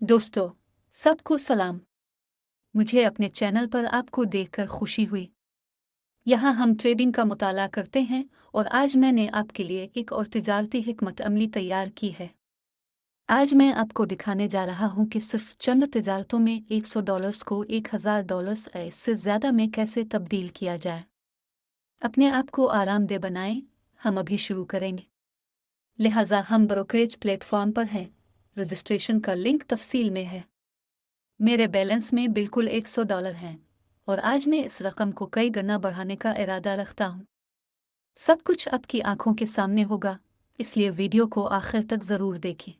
दोस्तों, सबको सलाम। मुझे अपने चैनल पर आपको देखकर खुशी हुई। यहाँ हम ट्रेडिंग का मुताला करते हैं और आज मैंने आपके लिए एक और तिजारती हिकमत अमली तैयार की है। आज मैं आपको दिखाने जा रहा हूँ कि सिर्फ चंद तिजारतों में $100 को $1000 या इससे ज़्यादा में कैसे तब्दील किया जाए। अपने आप को आरामदेह बनाएं, हम अभी शुरू करेंगे। लिहाजा हम ब्रोकरेज प्लेटफॉर्म पर हैं। रजिस्ट्रेशन का लिंक तफसील में है। मेरे बैलेंस में बिल्कुल $100 हैं और आज मैं इस रकम को कई गुना बढ़ाने का इरादा रखता हूँ। सब कुछ आपकी आंखों के सामने होगा, इसलिए वीडियो को आखिर तक ज़रूर देखें।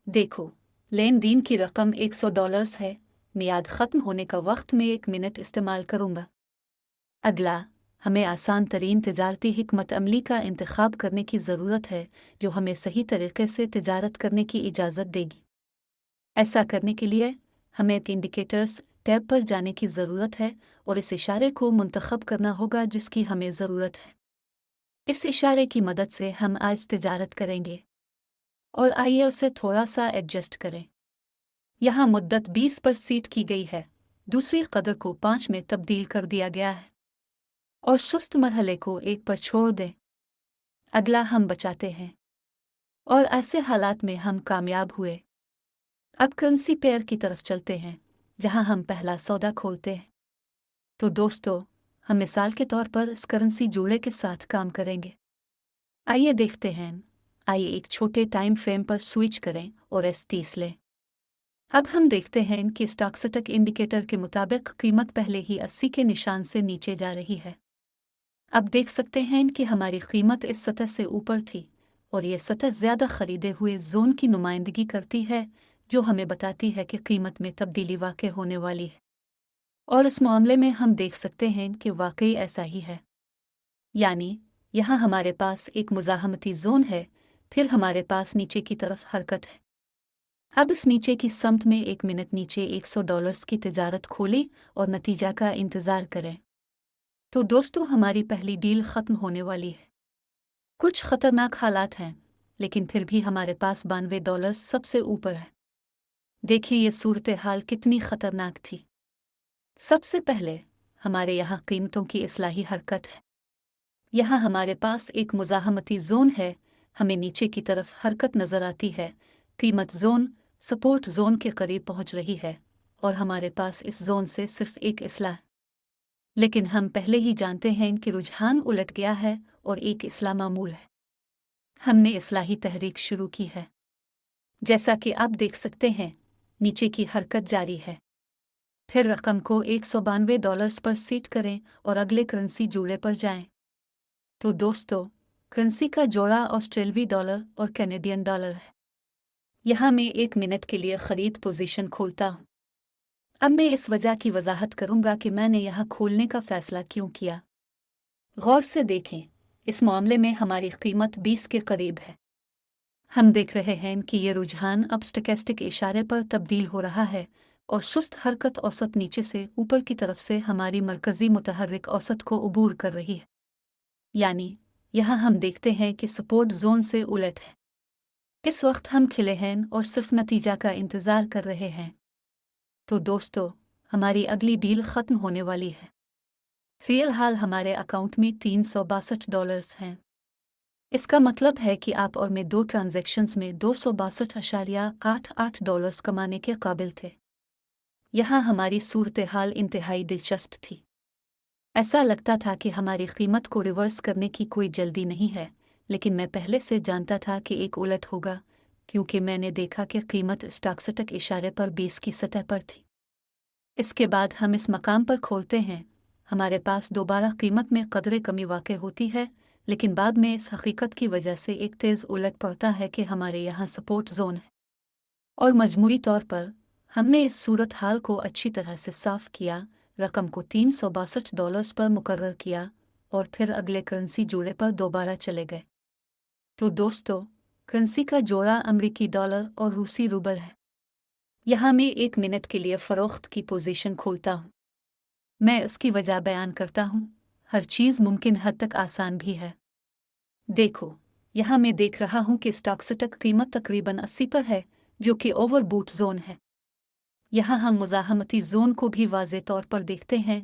देखो, लेन देन की रकम $100 है। मियाद ख़त्म होने का वक्त में 1 मिनट इस्तेमाल करूँगा। अगला, हमें आसान तरीन तिजारती हिकमत अमली का इंतखाब करने की ज़रूरत है जो हमें सही तरीके से तिजारत करने की इजाज़त देगी। ऐसा करने के लिए हमें इंडिकेटर्स टैब पर जाने की ज़रूरत है और इस इशारे को मुंतखब करना होगा जिसकी हमें ज़रूरत है। इस इशारे की मदद से हम आज तिजारत करेंगे और आइए उसे थोड़ा सा एडजस्ट करें। यहाँ मुद्दत 20 पर सेट की गई है, दूसरी कदर को 5 में तब्दील कर दिया गया है और सुस्त मरहले को 1 पर छोड़ दें। अगला हम बचाते हैं और ऐसे हालात में हम कामयाब हुए। अब करेंसी पेयर की तरफ चलते हैं जहां हम पहला सौदा खोलते हैं। तो दोस्तों, हम मिसाल के तौर पर इस करेंसी जोड़े के साथ काम करेंगे। आइए देखते हैं। आइए एक छोटे टाइम फ्रेम पर स्विच करें और S30 लें। अब हम देखते हैं कि स्टॉक्सटक इंडिकेटर के मुताबिक कीमत पहले ही 80 के निशान से नीचे जा रही है। अब देख सकते हैं कि हमारी कीमत इस सतह से ऊपर थी और ये सतह ज़्यादा खरीदे हुए जोन की नुमाइंदगी करती है जो हमें बताती है कि कीमत में तब्दीली वाक़ई होने वाली है। और इस मामले में हम देख सकते हैं कि वाकई ऐसा ही है। यानी यहाँ हमारे पास एक मुज़ाहमती जोन है, फिर हमारे पास नीचे की तरफ हरकत है। अब इस नीचे की समत में 1 मिनट नीचे $100 की तिजारत खोली और नतीजा का इंतज़ार करें। तो दोस्तों, हमारी पहली डील ख़त्म होने वाली है। कुछ ख़तरनाक हालात हैं, लेकिन फिर भी हमारे पास $92 सबसे ऊपर है। देखिए ये सूरत हाल कितनी ख़तरनाक थी। सबसे पहले हमारे यहाँ कीमतों की इस्लाही हरकत है। यहाँ हमारे पास एक मुज़ाहमती जोन है, हमें नीचे की तरफ हरकत नज़र आती है। कीमत जोन सपोर्ट जोन के करीब पहुँच रही है और हमारे पास इस जोन से सिर्फ एक इस्लाह। लेकिन हम पहले ही जानते हैं कि रुझान उलट गया है और एक इस्लाह मामूल है। हमने इस्लाही तहरीक शुरू की है। जैसा कि आप देख सकते हैं, नीचे की हरकत जारी है। फिर रकम को $192 पर सेट करें और अगले करेंसी जोड़े पर जाएं। तो दोस्तों, करेंसी का जोड़ा ऑस्ट्रेलवी डॉलर और कैनेडियन डॉलर है। यहाँ मैं 1 मिनट के लिए खरीद पोजीशन खोलता हूँ। अब मैं इस वजह की वजाहत करूँगा कि मैंने यहाँ खोलने का फैसला क्यों किया। गौर से देखें, इस मामले में हमारी कीमत 20 के करीब है। हम देख रहे हैं कि ये रुझान अब स्टोकेस्टिक इशारे पर तब्दील हो रहा है और सुस्त हरकत औसत नीचे से ऊपर की तरफ से हमारी मरकजी मुतहर्रिक औसत को अबूर कर रही है। यानी यहाँ हम देखते हैं कि सपोर्ट जोन से उलट है। इस वक्त हम खिले हैं और सिर्फ नतीजा का इंतज़ार कर रहे हैं। तो दोस्तों, हमारी अगली डील ख़त्म होने वाली है। फ़िलहाल हमारे अकाउंट में $362 हैं। इसका मतलब है कि आप और मैं 2 ट्रांजैक्शंस में $262.88 कमाने के काबिल थे। यहाँ हमारी सूरत हाल इंतहाई दिलचस्प थी। ऐसा लगता था कि हमारी कीमत को रिवर्स करने की कोई जल्दी नहीं है, लेकिन मैं पहले से जानता था कि एक उलट होगा, क्योंकि मैंने देखा कि कीमत स्टॉक्सटक इशारे पर 20 की सतह पर थी। इसके बाद हम इस मकाम पर खोलते हैं। हमारे पास दोबारा कीमत में कदरे कमी वाक़ई होती है, लेकिन बाद में इस हकीकत की वजह से एक तेज़ उलट पड़ता है कि हमारे यहाँ सपोर्ट जोन है और मजमूई तौर पर हमने इस सूरत हाल को अच्छी तरह से साफ़ किया, रकम को $362 पर मुकर्रर किया और फिर अगले करेंसी जोड़े पर दोबारा चले गए। तो दोस्तों, करेंसी का जोड़ा अमरीकी डॉलर और रूसी रूबल है। यहाँ मैं 1 मिनट के लिए फ़रोख्त की पोजीशन खोलता हूँ। मैं उसकी वजह बयान करता हूँ। हर चीज़ मुमकिन हद तक आसान भी है। देखो, यहाँ मैं देख रहा हूँ कि स्टॉक्सटक कीमत तकरीबन 80 पर है, जो कि ओवरबूट जोन है। यहाँ हम मुज़ाहमती जोन को भी वाज़े तौर पर देखते हैं